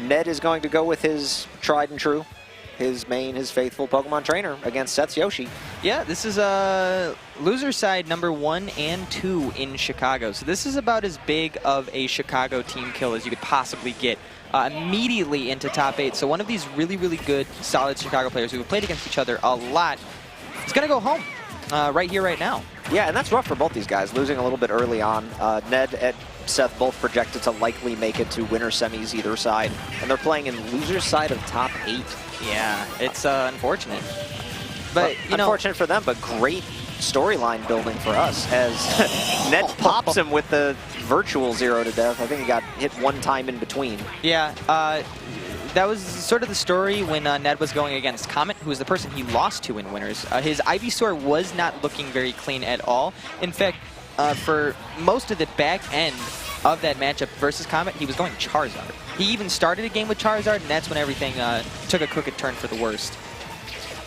Ned is going to go with his tried and true, his main, his faithful Pokemon trainer against Seth's Yoshi. Yeah, this is loser side number 1 and 2 in Chicago. So this is about as big of a Chicago team kill as you could possibly get. Immediately into top 8. So one of these really, really good, solid Chicago players who have played against each other a lot is going to go home right here, right now. Yeah, and that's rough for both these guys, losing a little bit early on. Ned and Seth both projected to likely make it to winner semis either side, and they're playing in loser's side of top 8. Yeah, it's unfortunate. But, you know, unfortunate for them, but great storyline building for us as Ned pops him with the virtual 0 to death. I think he got hit one time in between. Yeah, that was sort of the story when Ned was going against Comet, who was the person he lost to in winners. His Ivysaur was not looking very clean at all. In fact, for most of the back end of that matchup versus Comet, he was going Charizard. He even started a game with Charizard, and that's when everything took a crooked turn for the worst.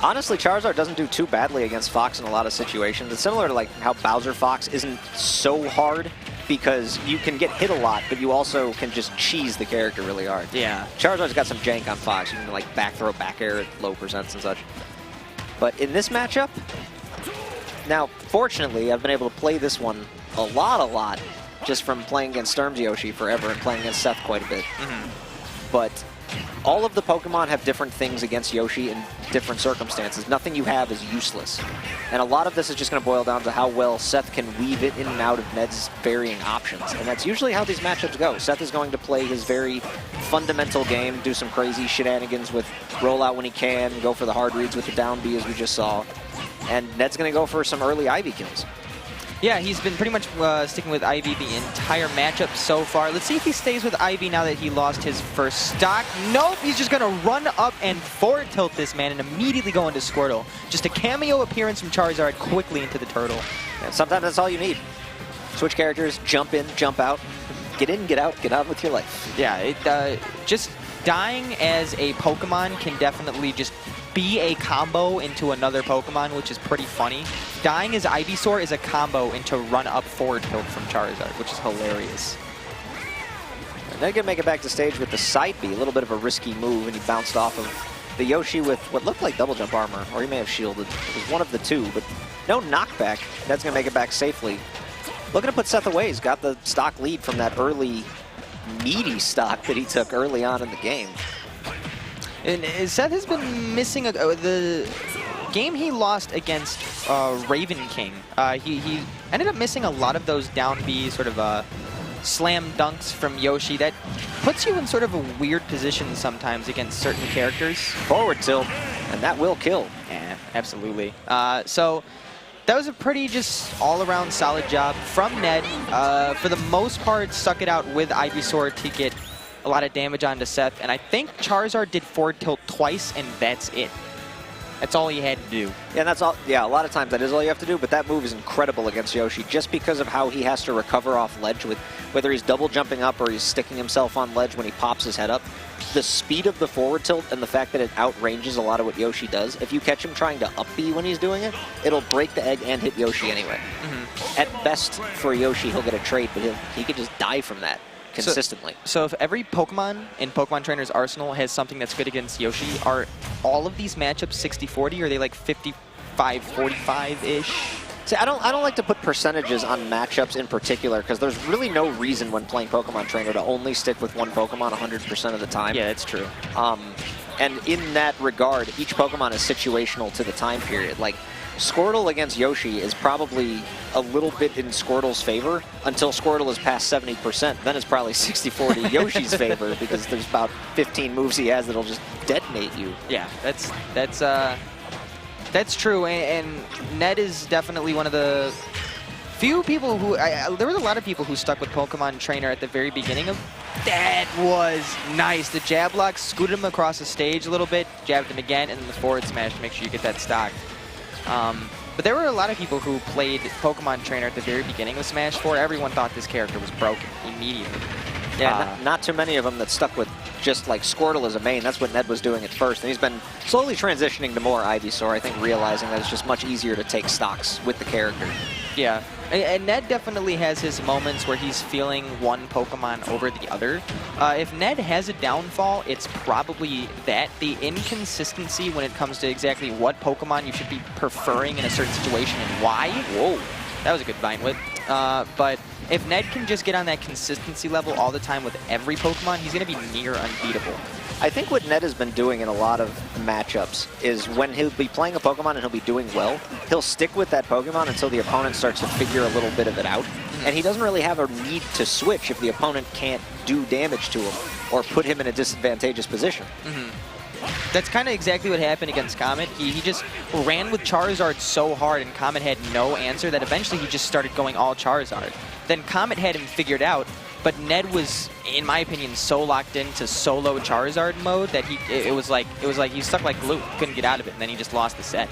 Honestly, Charizard doesn't do too badly against Fox in a lot of situations. It's similar to like how Bowser Fox isn't so hard because you can get hit a lot, but you also can just cheese the character really hard. Yeah. Charizard's got some jank on Fox. You can like back throw, back air at low percents and such. But in this matchup, now fortunately I've been able to play this one a lot, just from playing against Sturm's Yoshi forever and playing against Seth quite a bit. But all of the Pokemon have different things against Yoshi in different circumstances. Nothing you have is useless. And a lot of this is just going to boil down to how well Seth can weave it in and out of Ned's varying options. And that's usually how these matchups go. Seth is going to play his very fundamental game, do some crazy shenanigans with rollout when he can, go for the hard reads with the down B as we just saw. And Ned's going to go for some early Ivy kills. Yeah, he's been pretty much sticking with Ivy the entire matchup so far. Let's see if he stays with Ivy now that he lost his first stock. Nope, he's just going to run up and forward tilt this man and immediately go into Squirtle. Just a cameo appearance from Charizard quickly into the Turtle. And sometimes that's all you need. Switch characters, jump in, jump out, get in, get out with your life. Yeah, just dying as a Pokemon can definitely just be a combo into another Pokemon, which is pretty funny. Dying as Ivysaur is a combo into run-up forward tilt from Charizard, which is hilarious. And then gonna make it back to stage with the side B, a little bit of a risky move, and he bounced off of the Yoshi with what looked like double jump armor, or he may have shielded. It was one of the two, but no knockback. That's gonna make it back safely. Looking to put Seth away. He's got the stock lead from that early meaty stock that he took early on in the game. And Seth has been missing the game he lost against Raven King. He ended up missing a lot of those down B sort of slam dunks from Yoshi. That puts you in sort of a weird position sometimes against certain characters. Forward tilt, and that will kill. Yeah, absolutely. So that was a pretty just all-around solid job from Ned. For the most part, stuck it out with Ivysaur to get a lot of damage onto Seth, and I think Charizard did forward tilt twice, and that's it. That's all he had to do. Yeah, and that's all. Yeah, a lot of times that is all you have to do, but that move is incredible against Yoshi just because of how he has to recover off ledge, with whether he's double jumping up or he's sticking himself on ledge when he pops his head up. The speed of the forward tilt and the fact that it outranges a lot of what Yoshi does, if you catch him trying to up B when he's doing it, it'll break the egg and hit Yoshi anyway. At best, for Yoshi, he'll get a trade, but he could just die from that consistently. So if every Pokemon in Pokemon Trainer's arsenal has something that's good against Yoshi, are all of these matchups 60-40, or are they like 55-45-ish? See, I don't like to put percentages on matchups in particular, because there's really no reason when playing Pokemon Trainer to only stick with one Pokemon 100% of the time. Yeah, that's true. And in that regard, each Pokemon is situational to the time period. Like, Squirtle against Yoshi is probably a little bit in Squirtle's favor until Squirtle is past 70%. Then it's probably 60-40 Yoshi's favor, because there's about 15 moves he has that'll just detonate you. Yeah, that's true, and Ned is definitely one of the few people who... there was a lot of people who stuck with Pokemon Trainer at the very beginning of... That was nice. The jab block scooted him across the stage a little bit, jabbed him again, and then the forward smash to make sure you get that stock. But there were a lot of people who played Pokemon Trainer at the very beginning of Smash 4. Everyone thought this character was broken immediately. Yeah, not too many of them that stuck with just like Squirtle as a main. That's what Ned was doing at first, and he's been slowly transitioning to more Ivysaur, I think, realizing that it's just much easier to take stocks with the character. Yeah, and Ned definitely has his moments where he's feeling one Pokemon over the other. If Ned has a downfall, it's probably that. The inconsistency when it comes to exactly what Pokemon you should be preferring in a certain situation and why. Whoa, that was a good Vine Whip. But if Ned can just get on that consistency level all the time with every Pokemon, he's going to be near unbeatable. I think what Ned has been doing in a lot of matchups is when he'll be playing a Pokemon and he'll be doing well, he'll stick with that Pokemon until the opponent starts to figure a little bit of it out. And he doesn't really have a need to switch if the opponent can't do damage to him or put him in a disadvantageous position. That's kind of exactly what happened against Comet. He just ran with Charizard so hard and Comet had no answer that eventually he just started going all Charizard. Then Comet had him figured out, but Ned was, in my opinion, so locked into solo Charizard mode that it was like he stuck like glue. He couldn't get out of it, and then he just lost the set.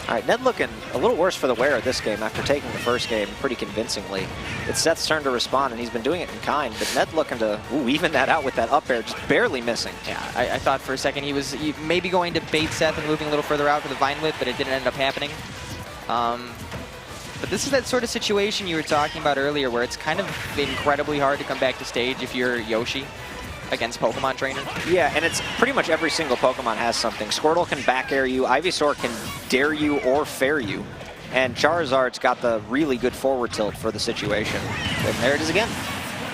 All right, Ned looking a little worse for the wear this game after taking the first game pretty convincingly. It's Seth's turn to respond, and he's been doing it in kind, but Ned looking to even that out with that up air, just barely missing. Yeah, I thought for a second he was maybe going to bait Seth and moving a little further out for the Vine Whip, but it didn't end up happening. But this is that sort of situation you were talking about earlier where it's kind of incredibly hard to come back to stage if you're Yoshi against Pokemon Trainer. Yeah, and it's pretty much every single Pokemon has something. Squirtle can back air you, Ivysaur can dare you or fair you, and Charizard's got the really good forward tilt for the situation. And there it is again.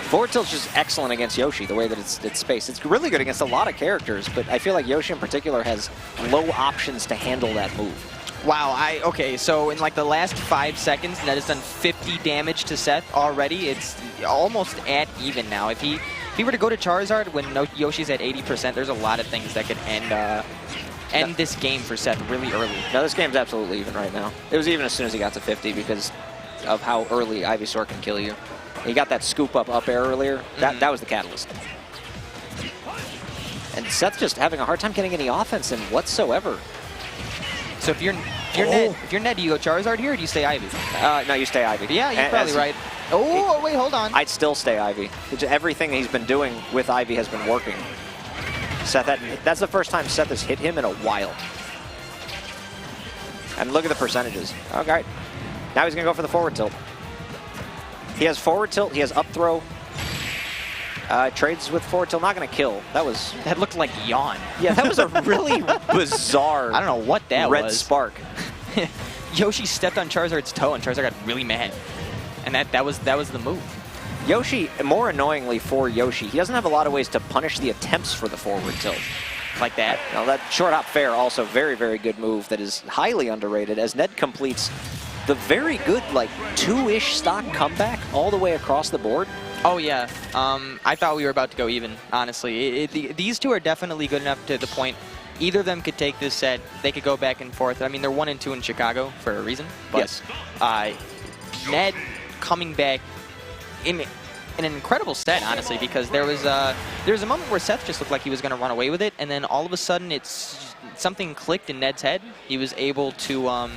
Forward tilt's just excellent against Yoshi, the way that it's spaced. It's really good against a lot of characters, but I feel like Yoshi in particular has low options to handle that move. Wow, okay, so in like the last 5 seconds, Ned has done 50 damage to Seth already. It's almost at even now. If he were to go to Charizard when Yoshi's at 80%, there's a lot of things that could end this game for Seth really early. No, this game's absolutely even right now. It was even as soon as he got to 50 because of how early Ivysaur can kill you. He got that scoop up air earlier. That was the catalyst. And Seth's just having a hard time getting any offense in whatsoever. So if you're Ned, do you go Charizard here or do you stay Ivy? No, you stay Ivy. Yeah, you're probably right. Oh, wait, hold on. I'd still stay Ivy. Everything he's been doing with Ivy has been working. Seth, that's the first time Seth has hit him in a while. And look at the percentages. Okay. Now he's going to go for the forward tilt. He has forward tilt. He has up throw. Trades with forward tilt. Not going to kill. That looked like yawn. Yeah, that was a really bizarre. I don't know what that red was. Spark. Yoshi stepped on Charizard's toe, and Charizard got really mad. And that was the move. Yoshi, more annoyingly for Yoshi, he doesn't have a lot of ways to punish the attempts for the forward tilt. Like that. Now that short hop fair, also very, very good move that is highly underrated as Ned completes the very good, like, 2-ish stock comeback all the way across the board. Oh, yeah. I thought we were about to go even, honestly. These two are definitely good enough to the point either of them could take this set. They could go back and forth. I mean, they're 1-2 in Chicago for a reason. But, yes. Ned coming back in an incredible set, honestly, because there was a moment where Seth just looked like he was going to run away with it, and then all of a sudden something clicked in Ned's head. He was able to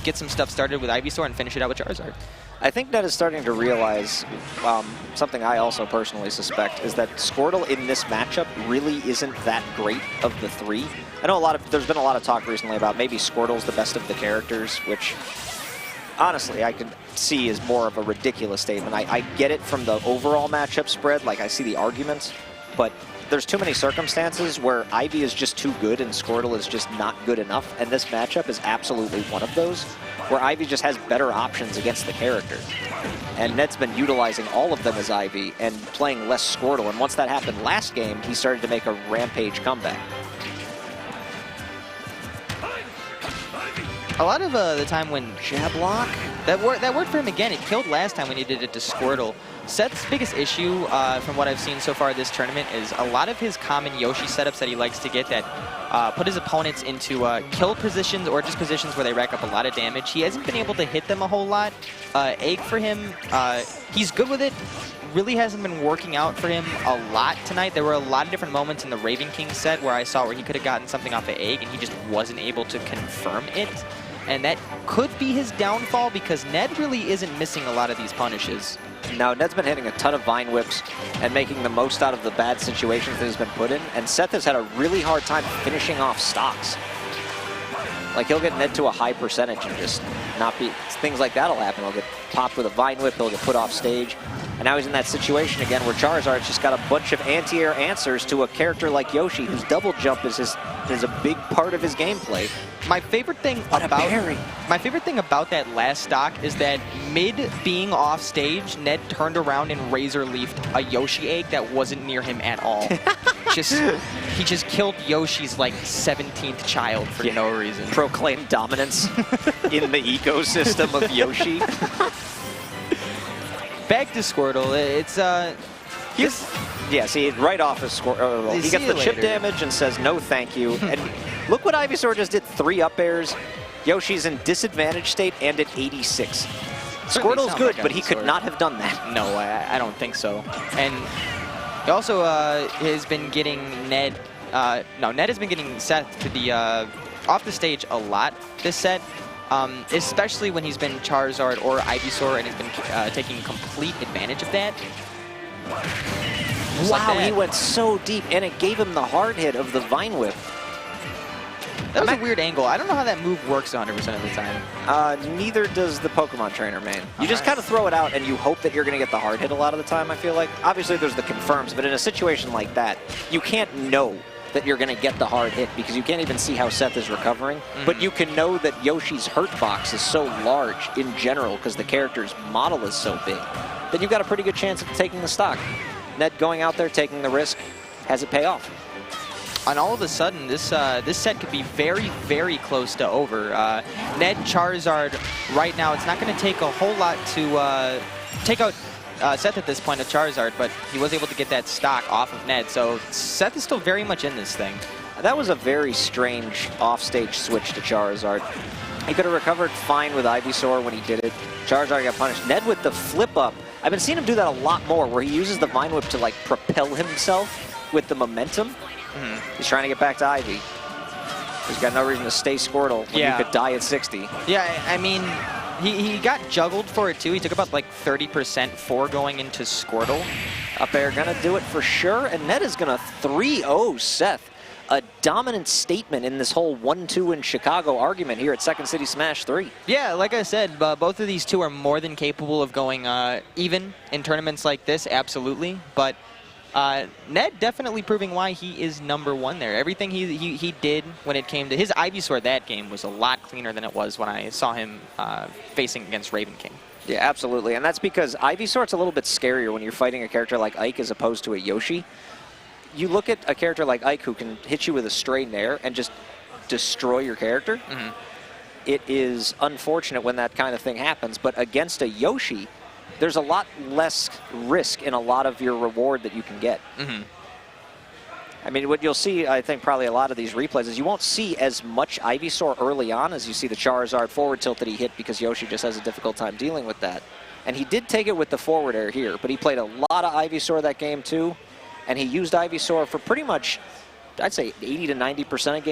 get some stuff started with Ivysaur and finish it out with Charizard. I think Ned is starting to realize something I also personally suspect is that Squirtle in this matchup really isn't that great of the three. I know there's been a lot of talk recently about maybe Squirtle's the best of the characters, which honestly I could see is more of a ridiculous statement. I get it from the overall matchup spread, like I see the arguments, but there's too many circumstances where Ivy is just too good and Squirtle is just not good enough, and this matchup is absolutely one of those, where Ivy just has better options against the character. And Ned's been utilizing all of them as Ivy and playing less Squirtle, and once that happened last game, he started to make a rampage comeback. A lot of the time when jab lock, that worked for him again. It killed last time when he did it to Squirtle. Seth's biggest issue, from what I've seen so far this tournament, is a lot of his common Yoshi setups that he likes to get that put his opponents into kill positions or just positions where they rack up a lot of damage. He hasn't been able to hit them a whole lot. Egg for him, he's good with it. Really hasn't been working out for him a lot tonight. There were a lot of different moments in the Raven King set where I saw where he could have gotten something off of Egg and he just wasn't able to confirm it. And that could be his downfall because Ned really isn't missing a lot of these punishes. No, Ned's been hitting a ton of Vine Whips and making the most out of the bad situations that he's been put in, and Seth has had a really hard time finishing off stocks. Like, he'll get Ned to a high percentage and just not be... Things like that will happen. He'll get popped with a Vine Whip, he'll get put off stage. And now he's in that situation again where Charizard's just got a bunch of anti-air answers to a character like Yoshi, whose double jump is a big part of his gameplay. My favorite thing about that last stock is that mid being off stage, Ned turned around and razor leafed a Yoshi egg that wasn't near him at all. He just killed Yoshi's like 17th child for no reason. Proclaimed dominance in the ecosystem of Yoshi. Back to Squirtle, it's yeah, see, right off his Squirtle, he gets the chip damage and says no thank you. And look what Ivysaur just did, 3 up airs. Yoshi's in disadvantaged state and at 86. Squirtle's good, but he could not have done that. No, I don't think so. And he also has been getting Ned, Ned has been getting Seth to the off the stage a lot this set. Especially when he's been Charizard or Ivysaur and he's been taking complete advantage of that. Wow, like he went so deep, and it gave him the hard hit of the Vine Whip. That was a weird angle. I don't know how that move works 100% of the time. Neither does the Pokemon Trainer, man. You just kind of throw it out, and you hope that you're going to get the hard hit a lot of the time, I feel like. Obviously, there's the confirms, but in a situation like that, you can't know that you're going to get the hard hit because you can't even see how Seth is recovering. But you can know that Yoshi's hurt box is so large in general because the character's model is so big that you've got a pretty good chance of taking the stock. Ned going out there, taking the risk, has it pay off. And all of a sudden, this set could be very, very close to over. Ned Charizard right now, it's not going to take a whole lot to take out Seth at this point of Charizard, but he was able to get that stock off of Ned, so Seth is still very much in this thing. That was a very strange off-stage switch to Charizard. He could have recovered fine with Ivysaur when he did it. Charizard got punished. Ned with the flip-up. I've been seeing him do that a lot more, where he uses the Vine Whip to, like, propel himself with the momentum. He's trying to get back to Ivy. He's got no reason to stay Squirtle when you could die at 60. Yeah, I mean... He got juggled for it too. He took about like 30% for going into Squirtle. Up air gonna do it for sure, and Ned is gonna 3-0 Seth. A dominant statement in this whole 1-2 in Chicago argument here at Second City Smash 3. Yeah, like I said, both of these two are more than capable of going even in tournaments like this, absolutely. But Ned definitely proving why he is #1 there. Everything he did when it came to his Ivysaur that game was a lot cleaner than it was when I saw him facing against Raven King. Yeah, absolutely. And that's because Ivysaur's a little bit scarier when you're fighting a character like Ike as opposed to a Yoshi. You look at a character like Ike who can hit you with a stray nair and just destroy your character. It is unfortunate when that kind of thing happens, but against a Yoshi, there's a lot less risk in a lot of your reward that you can get. I mean, what you'll see, I think, probably a lot of these replays is you won't see as much Ivysaur early on as you see the Charizard forward tilt that he hit because Yoshi just has a difficult time dealing with that. And he did take it with the forward air here, but he played a lot of Ivysaur that game too, and he used Ivysaur for pretty much, I'd say 80 to 90% of games.